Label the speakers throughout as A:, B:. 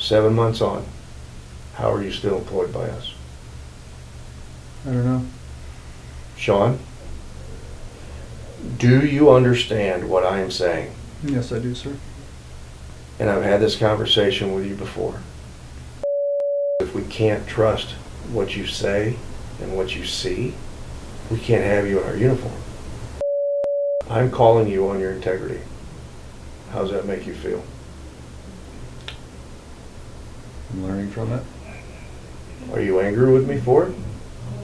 A: 7 months on, how are you still employed by us?
B: I don't know.
A: Sean, do you understand what I am saying?
B: Yes, I do, sir.
A: And I've had this conversation with you before. If we can't trust what you say and what you see, we can't have you in our uniform. I'm calling you on your integrity. How does that make you feel?
B: I'm learning from it.
A: Are you angry with me for it?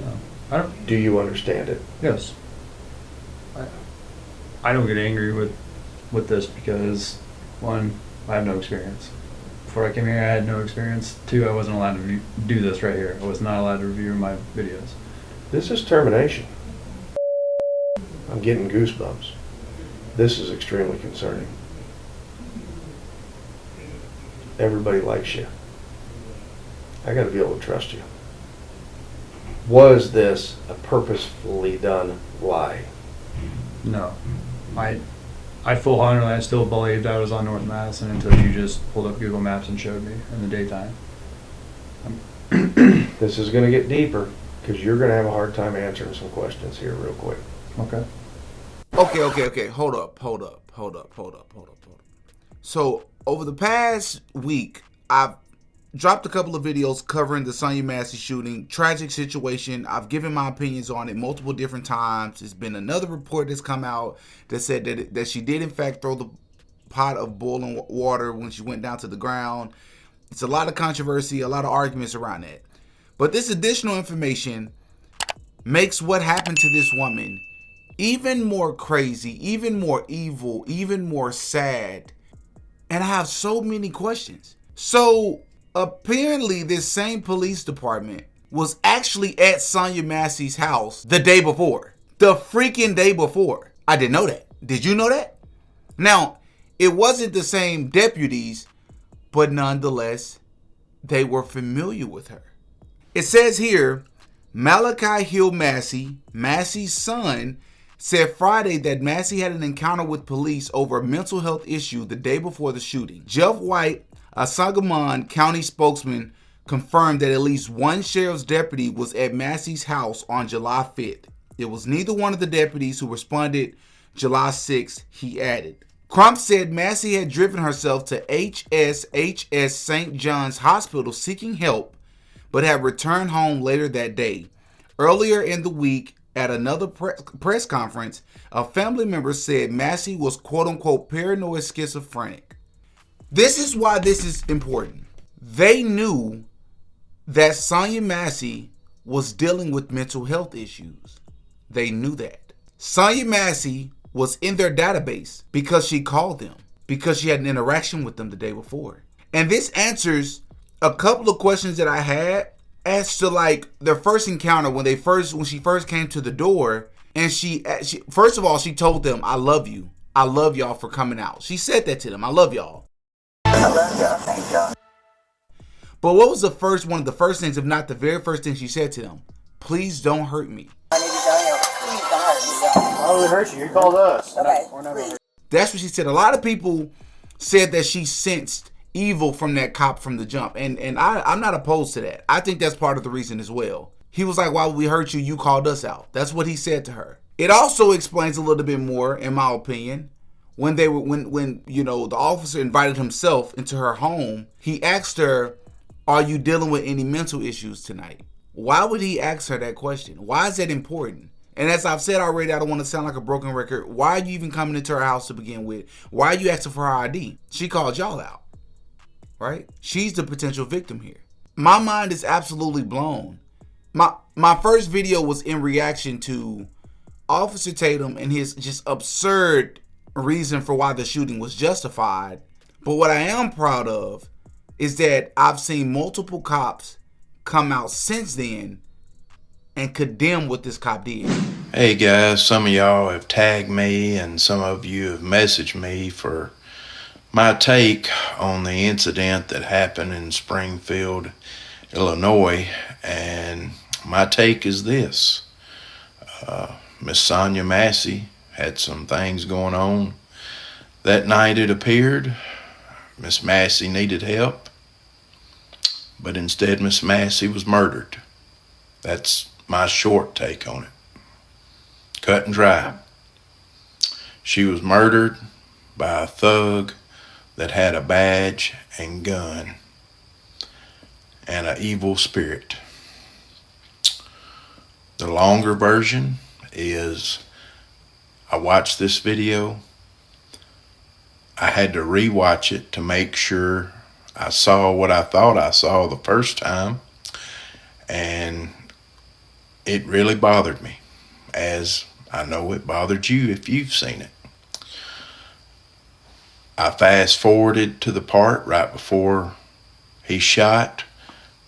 B: No. I don't.
A: Do you understand it?
B: Yes. I don't get angry with this because, one, I have no experience. Before I came here, I had no experience. Two, I wasn't allowed to do this right here. I was not allowed to review my videos.
A: This is termination. I'm getting goosebumps. This is extremely concerning. Everybody likes you. I got to be able to trust you. Was this a purposefully done lie?
B: No. I full-heartedly, I still believed I was on North Madison until you just pulled up Google Maps and showed me in the daytime.
A: This is going to get deeper because you're going to have a hard time answering some questions here real quick.
B: Okay.
C: Okay. Hold up. So over the past week, I've dropped a couple of videos covering the Sonya Massey shooting. Tragic situation. I've given my opinions on it multiple different times. There's been another report that's come out that said that she did in fact throw the pot of boiling water when she went down to the ground. It's a lot of controversy, a lot of arguments around that. But this additional information makes what happened to this woman even more crazy, even more evil, even more sad. And I have so many questions. So apparently this same police department was actually at Sonya Massey's house the day before. The freaking day before. I didn't know that. Did you know that? Now, it wasn't the same deputies, but nonetheless, they were familiar with her. It says here, Malachi Hill Massey, Massey's son, said Friday that Massey had an encounter with police over a mental health issue the day before the shooting. Jeff White, a Sangamon County spokesman, confirmed that at least one sheriff's deputy was at Massey's house on July 5th. It was neither one of the deputies who responded July 6th, he added. Crump said Massey had driven herself to HSHS St. John's Hospital seeking help, but had returned home later that day. Earlier in the week, at another press conference, a family member said Massey was quote-unquote paranoid schizophrenic. This is why this is important. They knew that Sonya Massey was dealing with mental health issues. They knew that. Sonya Massey was in their database because she called them, because she had an interaction with them the day before. And this answers a couple of questions that I had as to like their first encounter when she first came to the door, and she first of all, she told them, I love you. I love y'all for coming out. She said that to them. I love y'all.
D: I love y'all. Thank y'all.
C: But what was one of the first things, if not the very first thing she said to them? Please don't hurt me.
D: I need to tell you, please don't hurt me, y'all.
A: Why would we hurt you? You called us.
D: Okay,
A: We're not
D: please.
C: That's what she said. A lot of people said that she sensed evil from that cop from the jump. And I'm not opposed to that. I think that's part of the reason as well. He was like, why would we hurt you? You called us out. That's what he said to her. It also explains a little bit more, in my opinion, when the officer invited himself into her home, he asked her, are you dealing with any mental issues tonight? Why would he ask her that question? Why is that important? And as I've said already, I don't want to sound like a broken record. Why are you even coming into her house to begin with? Why are you asking for her ID? She called y'all out, right? She's the potential victim here. My mind is absolutely blown. My first video was in reaction to Officer Tatum and his just absurd reason for why the shooting was justified. But what I am proud of is that I've seen multiple cops come out since then and condemn what this cop did.
E: Hey guys, some of y'all have tagged me and some of you have messaged me for my take on the incident that happened in Springfield, Illinois, and my take is this. Miss Sonya Massey had some things going on. That night it appeared Miss Massey needed help. but instead Miss Massey was murdered. That's my short take on it. Cut and dry. She was murdered by a thug that had a badge and gun and an evil spirit. The longer version is, I watched this video. I had to rewatch it to make sure I saw what I thought I saw the first time, and it really bothered me, as I know it bothered you if you've seen it. I fast forwarded to the part right before he shot,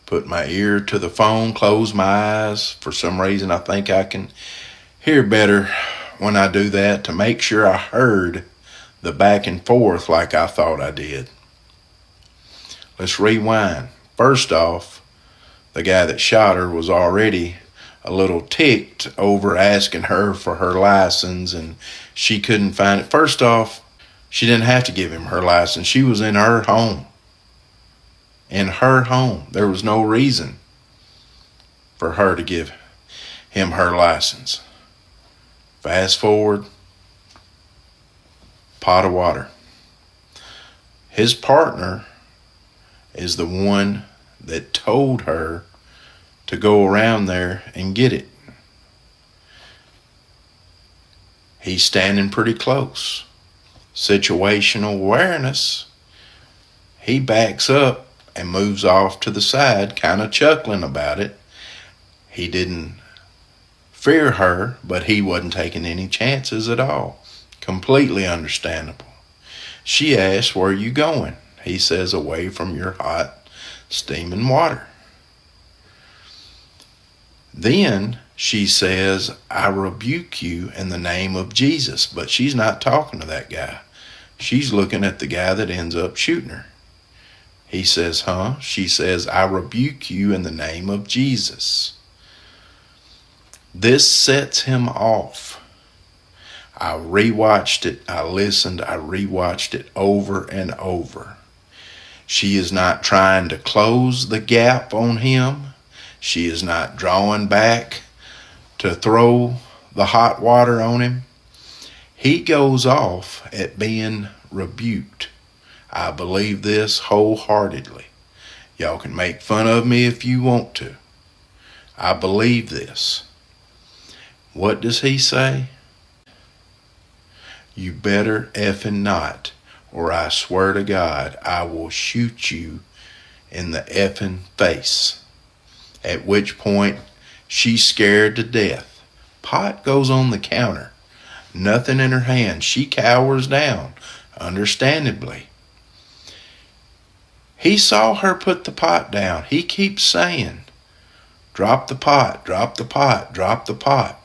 E: put my ear to the phone, closed my eyes. For some reason, I think I can hear better when I do that, to make sure I heard the back and forth like I thought I did. Let's rewind. First off, the guy that shot her was already a little ticked over asking her for her license, and she couldn't find it. First off, she didn't have to give him her license. She was in her home. In her home. There was no reason for her to give him her license. Fast forward, pot of water. His partner is the one that told her to go around there and get it. He's standing pretty close. Situational awareness. He backs up and moves off to the side, kind of chuckling about it. He didn't fear her, but he wasn't taking any chances at all. Completely understandable. She asks, "Where are you going?" He says, "Away from your hot, steaming water." Then she says, "I rebuke you in the name of Jesus." But she's not talking to that guy. She's looking at the guy that ends up shooting her. He says, "Huh?" She says, "I rebuke you in the name of Jesus." This sets him off. I rewatched it. I listened. I rewatched it over and over. She is not trying to close the gap on him. She is not drawing back to throw the hot water on him. He goes off at being rebuked. I believe this wholeheartedly. Y'all can make fun of me if you want to. I believe this. What does he say? "You better effing not, or I swear to God, I will shoot you in the effing face." At which point, she's scared to death. Pot goes on the counter. Nothing in her hand. She cowers down, understandably. He saw her put the pot down. He keeps saying, "Drop the pot, drop the pot, drop the pot."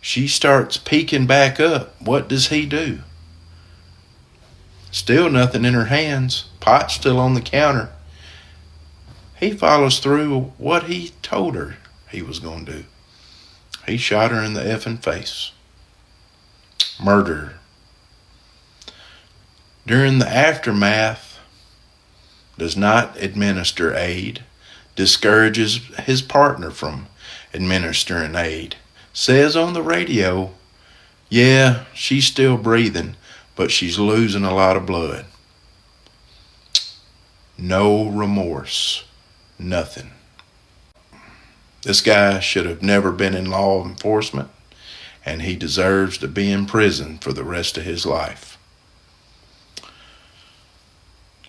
E: She starts peeking back up. What does he do? Still nothing in her hands. Pot still on the counter. He follows through what he told her he was going to do. He shot her in the effing face. Murdered her. During the aftermath, does not administer aid, discourages his partner from administering aid. Says on the radio, yeah, she's still breathing, but she's losing a lot of blood. No remorse. Nothing. This guy should have never been in law enforcement, and he deserves to be in prison for the rest of his life.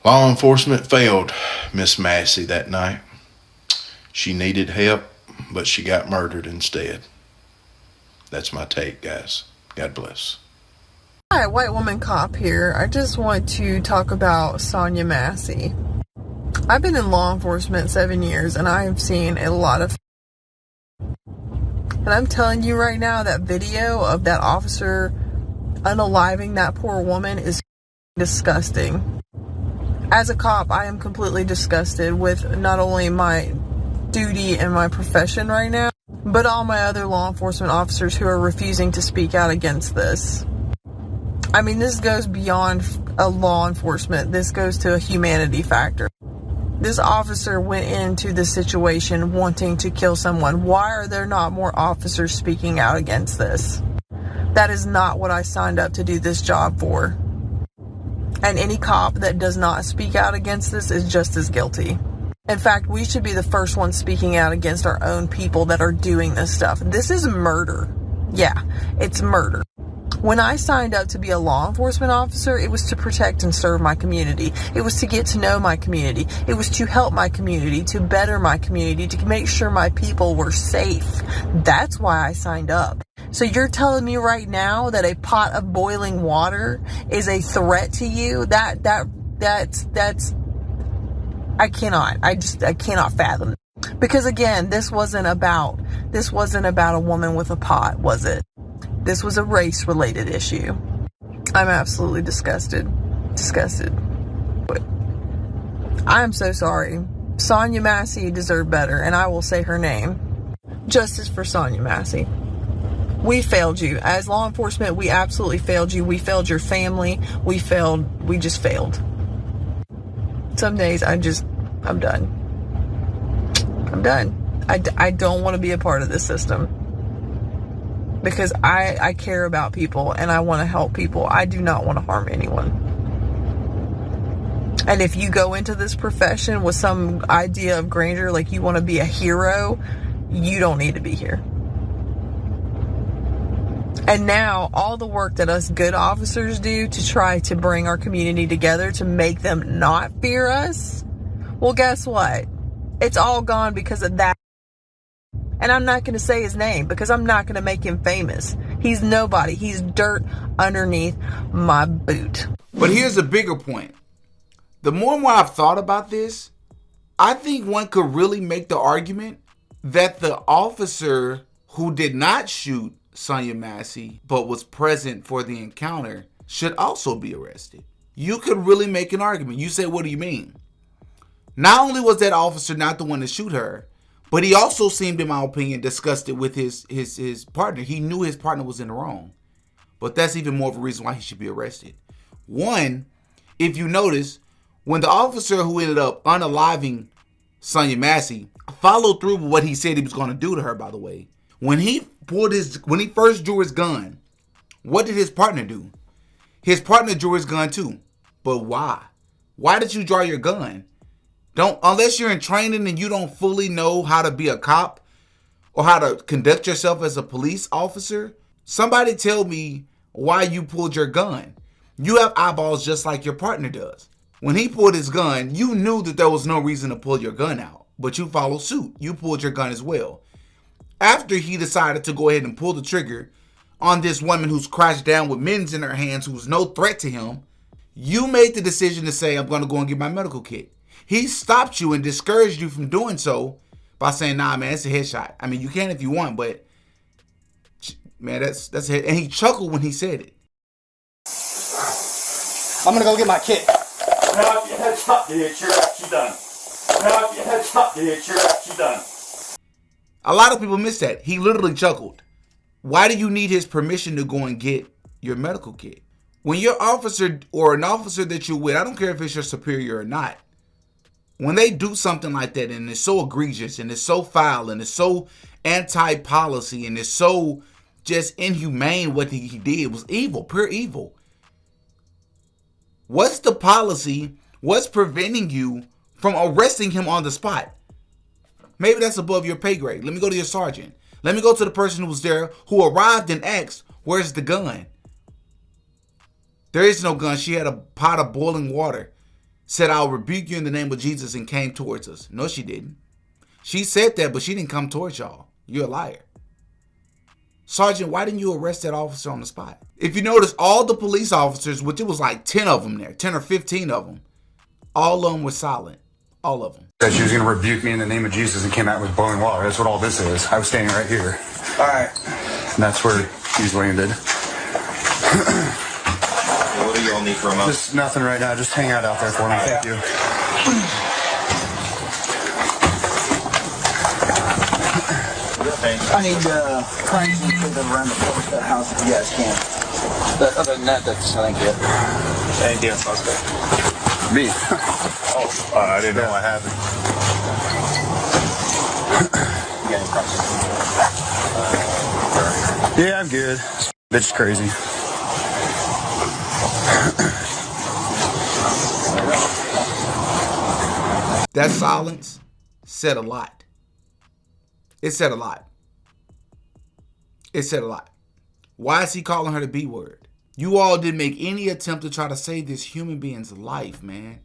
E: Law enforcement failed Miss Massey that night. She needed help, but she got murdered instead. That's my take, guys. God bless.
F: Hi, white woman cop here. I just want to talk about Sonya Massey. I've been in law enforcement 7 years, and I have seen a lot of... And I'm telling you right now, that video of that officer unaliving that poor woman is disgusting. As a cop, I am completely disgusted with not only my duty and my profession right now, but all my other law enforcement officers who are refusing to speak out against this. I mean, this goes beyond a law enforcement. This goes to a humanity factor. This officer went into the situation wanting to kill someone. Why are there not more officers speaking out against this? That is not what I signed up to do this job for. And any cop that does not speak out against this is just as guilty. In fact, we should be the first ones speaking out against our own people that are doing this stuff. This is murder. Yeah, it's murder. When I signed up to be a law enforcement officer, it was to protect and serve my community. It was to get to know my community. It was to help my community, to better my community, to make sure my people were safe. That's why I signed up. So you're telling me right now that a pot of boiling water is a threat to you? That's I cannot fathom. Because again, this wasn't about a woman with a pot, was it? This was a race-related issue. I'm absolutely disgusted. I'm so sorry. Sonya Massey deserved better, and I will say her name. Justice for Sonya Massey. We failed you. As law enforcement, we absolutely failed you. We failed your family. We just failed. Some days I'm done. I'm done. I don't want to be a part of this system. Because I care about people and I want to help people. I do not want to harm anyone. And if you go into this profession with some idea of grandeur, like you want to be a hero, you don't need to be here. And now all the work that us good officers do to try to bring our community together to make them not fear us, well, guess what? It's all gone because of that. And I'm not going to say his name because I'm not going to make him famous. He's nobody. He's dirt underneath my boot.
C: But here's a bigger point. The more and more I've thought about this, I think one could really make the argument that the officer who did not shoot Sonya Massey but was present for the encounter should also be arrested. You could really make an argument. You say, what do you mean? Not only was that officer not the one to shoot her, but he also seemed, in my opinion, disgusted with his partner. He knew his partner was in the wrong. But that's even more of a reason why he should be arrested. One, if you notice, when the officer who ended up unaliving Sonya Massey followed through with what he said he was going to do to her, by the way, when he first drew his gun, what did his partner do? His partner drew his gun too. But why? Why did you draw your gun? Unless you're in training and you don't fully know how to be a cop or how to conduct yourself as a police officer, somebody tell me why you pulled your gun. You have eyeballs just like your partner does. When he pulled his gun, you knew that there was no reason to pull your gun out, but you followed suit. You pulled your gun as well. After he decided to go ahead and pull the trigger on this woman who's crouched down with mittens in her hands, who's no threat to him, you made the decision to say, I'm going to go and get my medical kit. He stopped you and discouraged you from doing so by saying, nah, man, it's a headshot. I mean, you can if you want, but, man, that's a head. And he chuckled when he said it.
G: I'm going to go get my kit. Now, if your head's stuck, bitch, you're actually done. Now, if your head's stuck, bitch, you're actually done.
C: A lot of people miss that. He literally chuckled. Why do you need his permission to go and get your medical kit? When your officer or an officer that you're with, I don't care if it's your superior or not, when they do something like that and it's so egregious and it's so foul and it's so anti-policy and it's so just inhumane, what he did was evil, pure evil. What's the policy? What's preventing you from arresting him on the spot? Maybe that's above your pay grade. Let me go to your sergeant. Let me go to the person who was there, who arrived and asked, where's the gun? There is no gun. She had a pot of boiling water. Said, I'll rebuke you in the name of Jesus, and came towards us. No, she didn't. She said that, but she didn't come towards y'all. You're a liar. Sergeant, why didn't you arrest that officer on the spot? If you notice, all the police officers, which it was like 10 of them there, 10 or 15 of them, all of them were silent. All of them.
H: That she was going to rebuke me in the name of Jesus and came out with boiling water. That's what all this is. I was standing right here.
G: All right.
H: And that's where he's landed.
I: What do y'all need from us?
H: Just nothing right now. Just hang out there for me. Thank you.
G: I need cranes and put them around the front of the house if you guys can. But other than that, that's I think it.
I: Anything else, Oscar?
H: Me. Oh, I didn't know what happened. Yeah, I'm good. Bitch is crazy.
C: That silence said a lot. It said a lot. It said a lot. Why is he calling her the B word? You all didn't make any attempt to try to save this human being's life, man.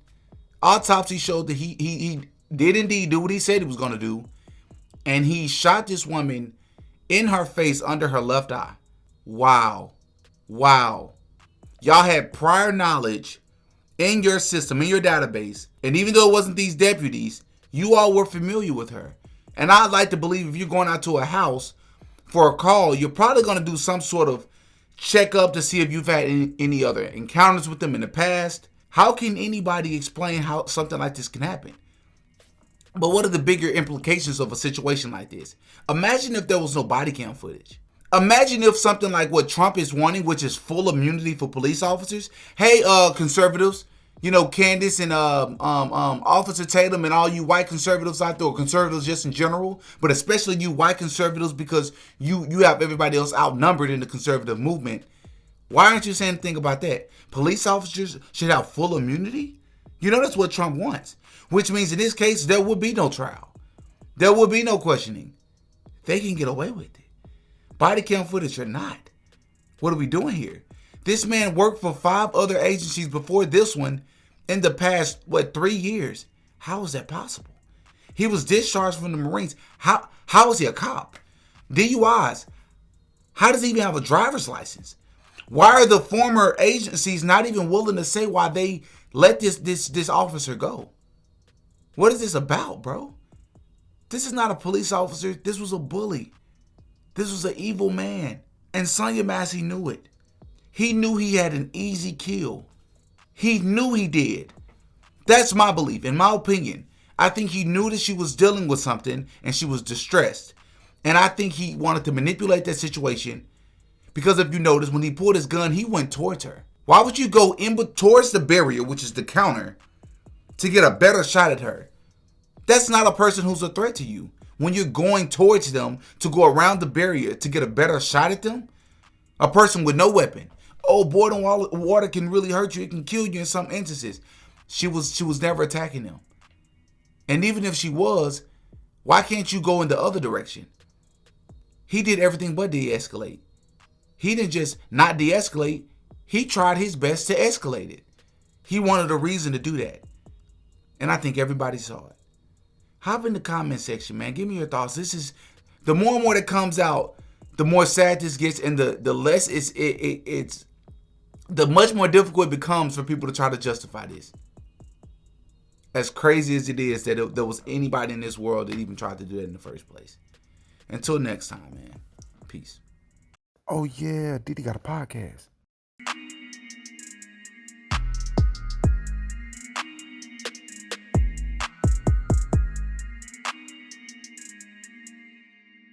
C: Autopsy showed that he did indeed do what he said he was going to do. And he shot this woman in her face under her left eye. Wow. Wow. Y'all had prior knowledge in your system, in your database. And even though it wasn't these deputies, you all were familiar with her. And I'd like to believe if you're going out to a house for a call, you're probably going to do some sort of checkup to see if you've had any other encounters with them in the past. How can anybody explain how something like this can happen? But what are the bigger implications of a situation like this? Imagine if there was no body cam footage. Imagine if something like what Trump is wanting, which is full immunity for police officers. Hey, conservatives, you know, Candace and Officer Tatum and all you white conservatives out there, or conservatives just in general, but especially you white conservatives because you have everybody else outnumbered in the conservative movement. Why aren't you saying anything about that? Police officers should have full immunity? You know that's what Trump wants, which means in this case, there would be no trial. There would be no questioning. They can get away with it. Body cam footage or not. What are we doing here? This man worked for 5 other agencies before this one in the past, 3 years? How is that possible? He was discharged from the Marines. How is he a cop? DUIs. How does he even have a driver's license? Why are the former agencies not even willing to say why they let this officer go? What is this about, bro? This is not a police officer. This was a bully. This was an evil man. And Sonya Massey knew it. He knew he had an easy kill. He knew he did. That's my belief. In my opinion, I think he knew that she was dealing with something and she was distressed. And I think he wanted to manipulate that situation because if you notice, when he pulled his gun, he went towards her. Why would you go towards the barrier, which is the counter, to get a better shot at her? That's not a person who's a threat to you. When you're going towards them to go around the barrier to get a better shot at them, a person with no weapon. Oh, boiling water can really hurt you. It can kill you in some instances. She was never attacking them. And even if she was, why can't you go in the other direction? He did everything but de-escalate. He didn't just not de-escalate. He tried his best to escalate it. He wanted a reason to do that. And I think everybody saw it. Hop in the comment section, man. Give me your thoughts. This is the more and more that comes out, the more sad this gets, and the less it's the much more difficult it becomes for people to try to justify this. As crazy as it is that there was anybody in this world that even tried to do that in the first place. Until next time, man. Peace. Oh yeah, Didi got a podcast.